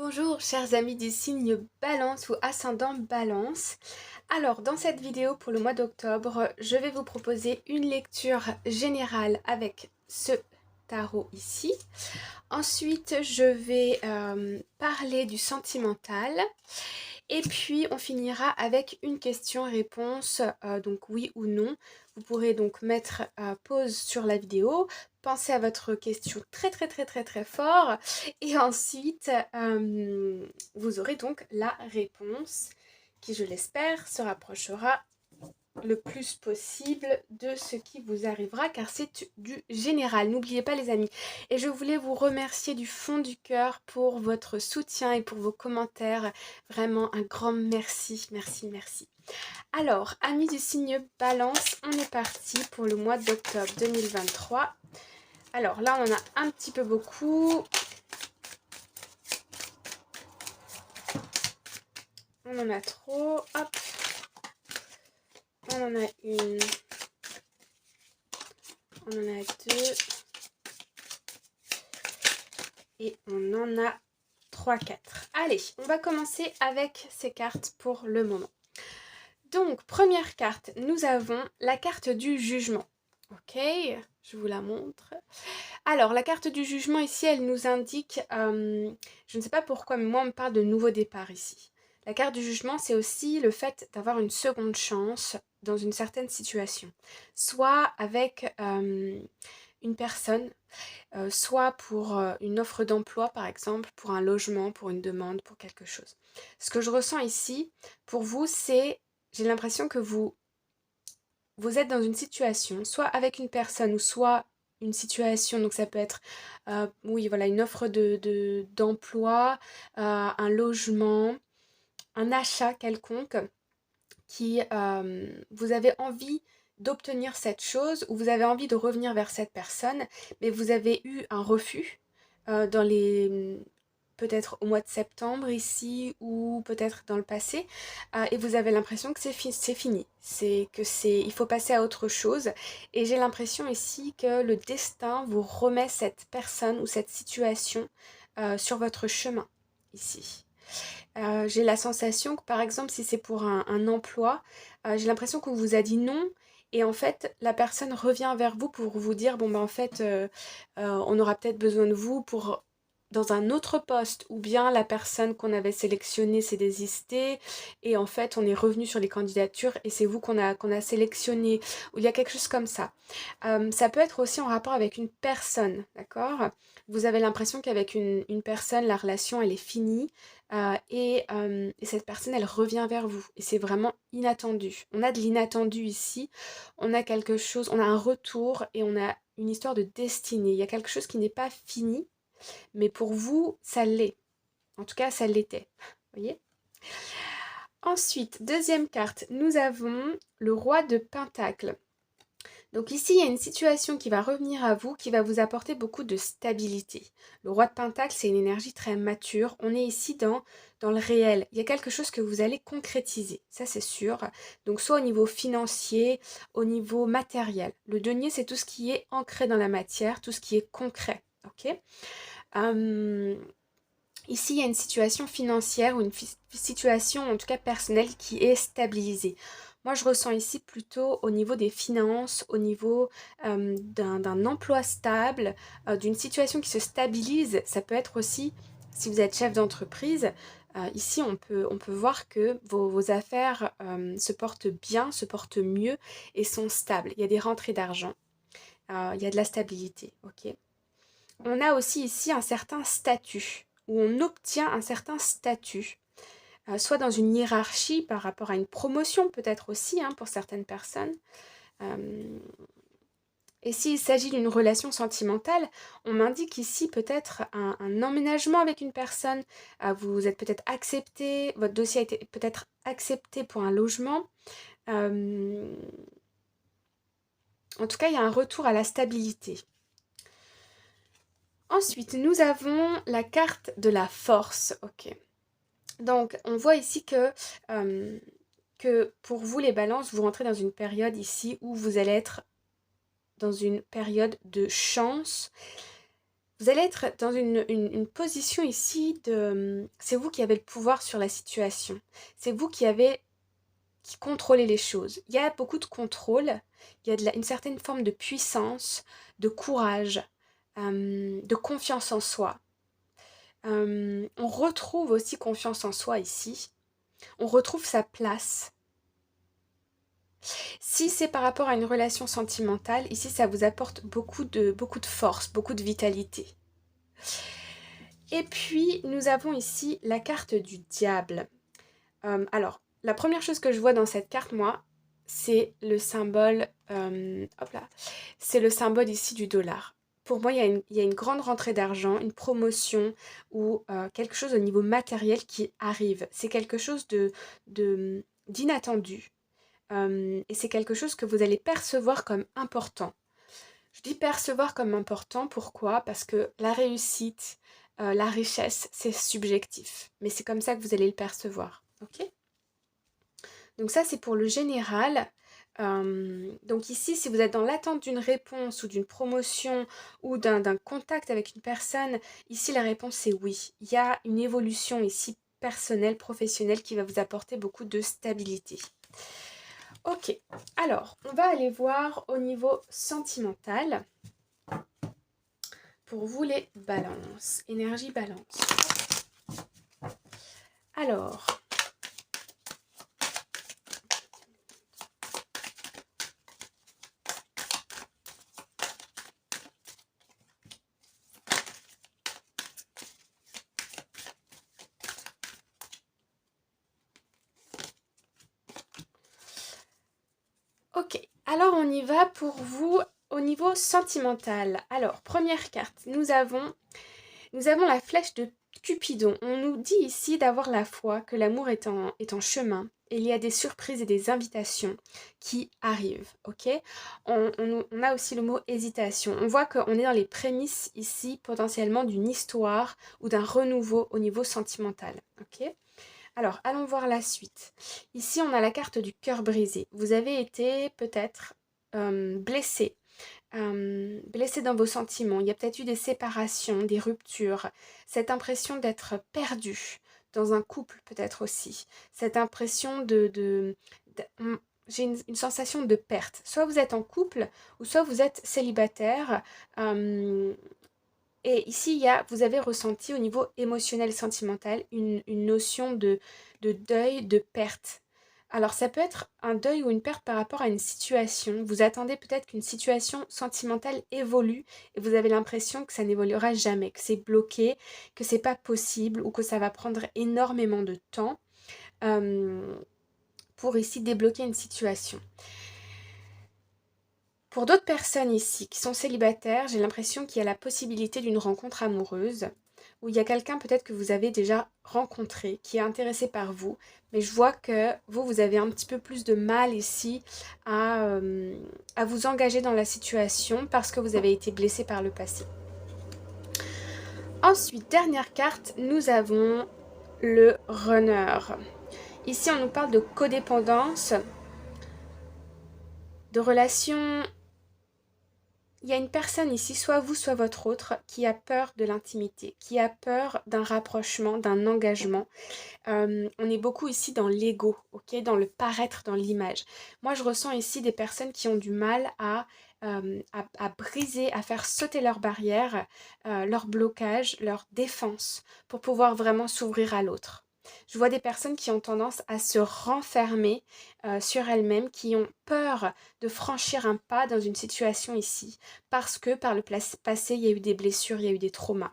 Bonjour chers amis du signe Balance ou ascendant Balance. Alors dans cette vidéo pour le mois d'octobre, je vais vous proposer une lecture générale avec ce tarot ici. Ensuite je vais parler du sentimental. Et puis on finira avec une question-réponse, donc oui ou non. Vous pourrez donc mettre pause sur la vidéo, pensez à votre question très fort et ensuite vous aurez donc la réponse qui, je l'espère, se rapprochera le plus possible de ce qui vous arrivera, car c'est du général. N'oubliez pas les amis. Et je voulais vous remercier du fond du cœur pour votre soutien et pour vos commentaires. Vraiment un grand merci, merci. Alors, amis du signe Balance, on est parti pour le mois d'octobre 2023. Alors là, on en a un petit peu beaucoup. On en a trop. Hop. On en a une. On en a deux. Et on en a 3, 4. Allez, on va commencer avec ces cartes pour le moment. Donc, première carte, nous avons la carte du jugement. Ok, je vous la montre. Alors, la carte du jugement ici, elle nous indique, je ne sais pas pourquoi, mais moi on me parle de nouveau départ ici. La carte du jugement, c'est aussi le fait d'avoir une seconde chance dans une certaine situation. Soit avec une personne, soit pour une offre d'emploi par exemple, pour un logement, pour une demande, pour quelque chose. Ce que je ressens ici, pour vous, c'est, j'ai l'impression que vous êtes dans une situation, soit avec une personne ou soit une situation, donc ça peut être, oui voilà, une offre d'emploi, un logement, un achat quelconque, qui vous avez envie d'obtenir cette chose ou vous avez envie de revenir vers cette personne, mais vous avez eu un refus dans les peut-être au mois de septembre ici ou peut-être dans le passé, et vous avez l'impression que c'est fini, il faut passer à autre chose, et j'ai l'impression ici que le destin vous remet cette personne ou cette situation sur votre chemin ici. J'ai la sensation que par exemple si c'est pour un emploi, j'ai l'impression qu'on vous a dit non et en fait la personne revient vers vous pour vous dire bon ben en fait on aura peut-être besoin de vous pour dans un autre poste, ou bien la personne qu'on avait sélectionnée s'est désistée et en fait on est revenu sur les candidatures et c'est vous qu'on a sélectionné, ou il y a quelque chose comme ça. Ça peut être aussi en rapport avec une personne, d'accord? Vous avez l'impression qu'avec une personne la relation elle est finie, et cette personne elle revient vers vous et c'est vraiment inattendu. On a de l'inattendu ici, on a quelque chose, on a un retour et on a une histoire de destinée. Il y a quelque chose qui n'est pas fini, mais pour vous ça l'est. En tout cas ça l'était. Vous voyez? Ensuite, deuxième carte, nous avons le roi de Pentacle. Donc ici, il y a une situation qui va revenir à vous, qui va vous apporter beaucoup de stabilité. Le roi de Pentacle, c'est une énergie très mature. On est ici dans le réel. Il y a quelque chose que vous allez concrétiser, ça c'est sûr. Donc soit au niveau financier, au niveau matériel. Le denier, c'est tout ce qui est ancré dans la matière, tout ce qui est concret. Ok. Ici, il y a une situation financière ou une situation en tout cas personnelle qui est stabilisée. Moi, je ressens ici plutôt au niveau des finances, au niveau d'un emploi stable, d'une situation qui se stabilise. Ça peut être aussi, si vous êtes chef d'entreprise, ici on peut voir que vos affaires se portent bien, se portent mieux et sont stables. Il y a des rentrées d'argent, il y a de la stabilité, ok. On a aussi ici un certain statut, où on obtient un certain statut, soit dans une hiérarchie par rapport à une promotion peut-être aussi pour certaines personnes. Et s'il s'agit d'une relation sentimentale, on m'indique ici peut-être un emménagement avec une personne, vous êtes peut-être accepté, votre dossier a été peut-être accepté pour un logement. En tout cas, il y a un retour à la stabilité. Ensuite, nous avons la carte de la force. Ok. Donc, on voit ici que pour vous, les balances, vous rentrez dans une période ici où vous allez être dans une période de chance. vous allez être dans une position ici de... C'est vous qui avez le pouvoir sur la situation. C'est vous qui contrôlez les choses. Il y a beaucoup de contrôle, il y a une certaine forme de puissance, de courage, de confiance en soi. On retrouve aussi confiance en soi ici. On retrouve sa place. Si c'est par rapport à une relation sentimentale, ici ça vous apporte beaucoup de force, beaucoup de vitalité. Et puis nous avons ici la carte du diable. Alors, la première chose que je vois dans cette carte, moi, c'est le symbole, hop là, c'est le symbole ici du dollar. Pour moi, il y a une grande rentrée d'argent, une promotion ou quelque chose au niveau matériel qui arrive. C'est quelque chose d'inattendu. Et c'est quelque chose que vous allez percevoir comme important. Je dis percevoir comme important, pourquoi? Parce que la réussite, la richesse, c'est subjectif. Mais c'est comme ça que vous allez le percevoir. Ok? Donc ça, c'est pour le général. Donc ici, si vous êtes dans l'attente d'une réponse ou d'une promotion ou d'un contact avec une personne, ici la réponse c'est oui. Il y a une évolution ici personnelle, professionnelle qui va vous apporter beaucoup de stabilité. Ok, alors on va aller voir au niveau sentimental pour vous les balances, énergie balance. Alors, ok, alors on y va pour vous au niveau sentimental. Alors, première carte, nous avons la flèche de Cupidon. On nous dit ici d'avoir la foi, que l'amour est en chemin. Et il y a des surprises et des invitations qui arrivent, ok? On a aussi le mot hésitation. On voit qu'on est dans les prémices ici potentiellement d'une histoire ou d'un renouveau au niveau sentimental, ok? Alors, allons voir la suite. Ici, on a la carte du cœur brisé. Vous avez été peut-être blessé, blessé dans vos sentiments. Il y a peut-être eu des séparations, des ruptures, cette impression d'être perdu dans un couple peut-être aussi. Cette impression j'ai une sensation de perte. Soit vous êtes en couple ou soit vous êtes célibataire. Et ici, vous avez ressenti au niveau émotionnel, sentimental, une notion de deuil, de perte. Alors ça peut être un deuil ou une perte par rapport à une situation. Vous attendez peut-être qu'une situation sentimentale évolue et vous avez l'impression que ça n'évoluera jamais, que c'est bloqué, que c'est pas possible ou que ça va prendre énormément de temps pour ici débloquer une situation. Pour d'autres personnes ici qui sont célibataires, j'ai l'impression qu'il y a la possibilité d'une rencontre amoureuse, où il y a quelqu'un peut-être que vous avez déjà rencontré, qui est intéressé par vous, mais je vois que vous avez un petit peu plus de mal ici à vous engager dans la situation parce que vous avez été blessé par le passé. Ensuite, dernière carte, nous avons le runner. Ici, on nous parle de codépendance, de relations. Il y a une personne ici, soit vous, soit votre autre, qui a peur de l'intimité, qui a peur d'un rapprochement, d'un engagement. On est beaucoup ici dans l'ego, ok, dans le paraître, dans l'image. Moi, je ressens ici des personnes qui ont du mal à briser, à faire sauter leurs barrières, leur blocage, leur défense, pour pouvoir vraiment s'ouvrir à l'autre. Je vois des personnes qui ont tendance à se renfermer sur elles-mêmes, qui ont peur de franchir un pas dans une situation ici, parce que par le passé, il y a eu des blessures, il y a eu des traumas.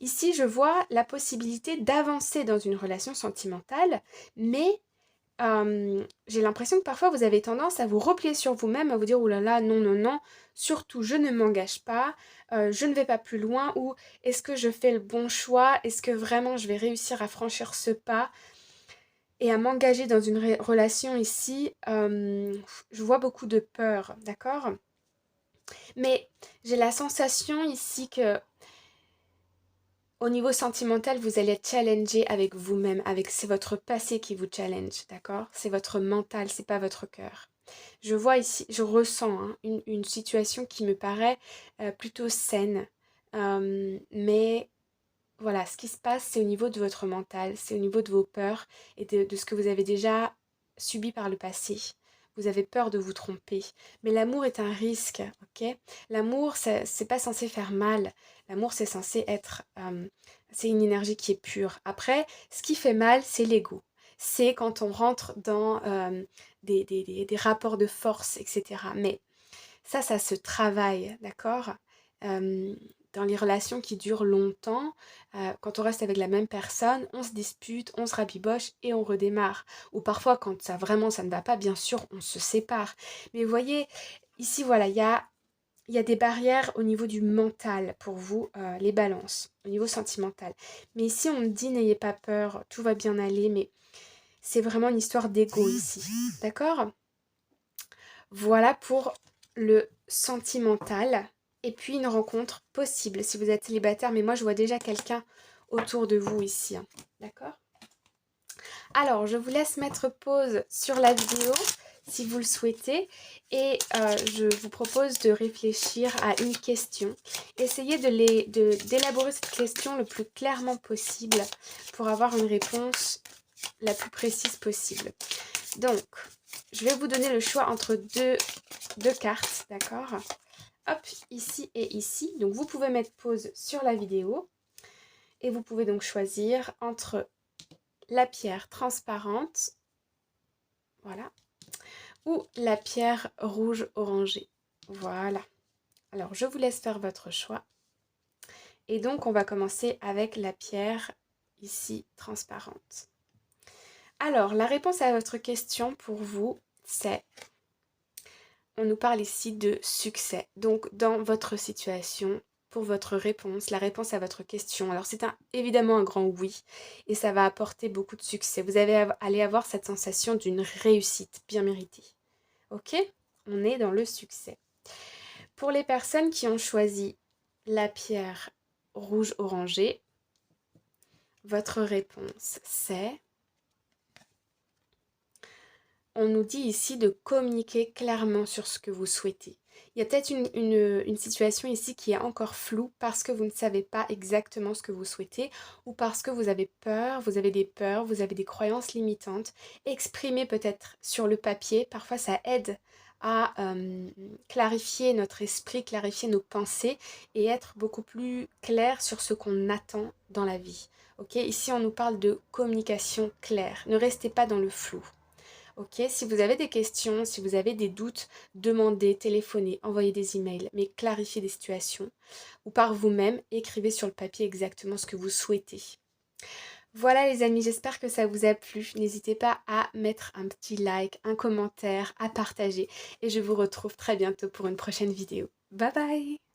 Ici, je vois la possibilité d'avancer dans une relation sentimentale, mais j'ai l'impression que parfois vous avez tendance à vous replier sur vous-même, à vous dire « Oh là là, non, non, non, surtout je ne m'engage pas, je ne vais pas plus loin » ou « Est-ce que je fais le bon choix? Est-ce que vraiment je vais réussir à franchir ce pas ?» et à m'engager dans une relation ici, je vois beaucoup de peur, d'accord? Mais j'ai la sensation ici que au niveau sentimental, vous allez être challengé avec vous-même, c'est votre passé qui vous challenge, d'accord? C'est votre mental, c'est pas votre cœur. Je vois ici, je ressens une situation qui me paraît plutôt saine, mais voilà, ce qui se passe, c'est au niveau de votre mental, c'est au niveau de vos peurs et de ce que vous avez déjà subi par le passé. Vous avez peur de vous tromper. Mais l'amour est un risque, ok? L'amour, c'est pas censé faire mal. L'amour, c'est censé être... c'est une énergie qui est pure. Après, ce qui fait mal, c'est l'ego. C'est quand on rentre dans des rapports de force, etc. Mais ça se travaille, d'accord? Euh, dans les relations qui durent longtemps, quand on reste avec la même personne, on se dispute, on se rabiboche et on redémarre. Ou parfois, quand ça vraiment ça ne va pas, bien sûr, on se sépare. Mais vous voyez, ici, voilà, il y a des barrières au niveau du mental pour vous, les balances, au niveau sentimental. Mais ici, on me dit, n'ayez pas peur, tout va bien aller, mais c'est vraiment une histoire d'ego ici, d'accord? Voilà pour le sentimental. Et puis une rencontre possible si vous êtes célibataire. Mais moi, je vois déjà quelqu'un autour de vous ici. Hein. D'accord? Alors, je vous laisse mettre pause sur la vidéo si vous le souhaitez. Et je vous propose de réfléchir à une question. Essayez d'élaborer cette question le plus clairement possible pour avoir une réponse la plus précise possible. Donc, je vais vous donner le choix entre deux cartes, d'accord? Hop, ici et ici. Donc, vous pouvez mettre pause sur la vidéo. Et vous pouvez donc choisir entre la pierre transparente, voilà, ou la pierre rouge orangée. Voilà. Alors, je vous laisse faire votre choix. Et donc, on va commencer avec la pierre ici transparente. Alors, la réponse à votre question pour vous, c'est... On nous parle ici de succès. Donc, dans votre situation, pour votre réponse, la réponse à votre question. Alors, c'est évidemment un grand oui. Et ça va apporter beaucoup de succès. Vous allez avoir cette sensation d'une réussite bien méritée. Ok? On est dans le succès. Pour les personnes qui ont choisi la pierre rouge-orangée, votre réponse, c'est... On nous dit ici de communiquer clairement sur ce que vous souhaitez. Il y a peut-être une situation ici qui est encore floue parce que vous ne savez pas exactement ce que vous souhaitez ou parce que vous avez peur, vous avez des peurs, vous avez des croyances limitantes. Exprimer peut-être sur le papier, parfois ça aide à clarifier notre esprit, clarifier nos pensées et être beaucoup plus clair sur ce qu'on attend dans la vie. Ok, ici on nous parle de communication claire. Ne restez pas dans le flou. Ok, si vous avez des questions, si vous avez des doutes, demandez, téléphonez, envoyez des emails, mais clarifiez des situations. Ou par vous-même, écrivez sur le papier exactement ce que vous souhaitez. Voilà les amis, j'espère que ça vous a plu. N'hésitez pas à mettre un petit like, un commentaire, à partager. Et je vous retrouve très bientôt pour une prochaine vidéo. Bye bye!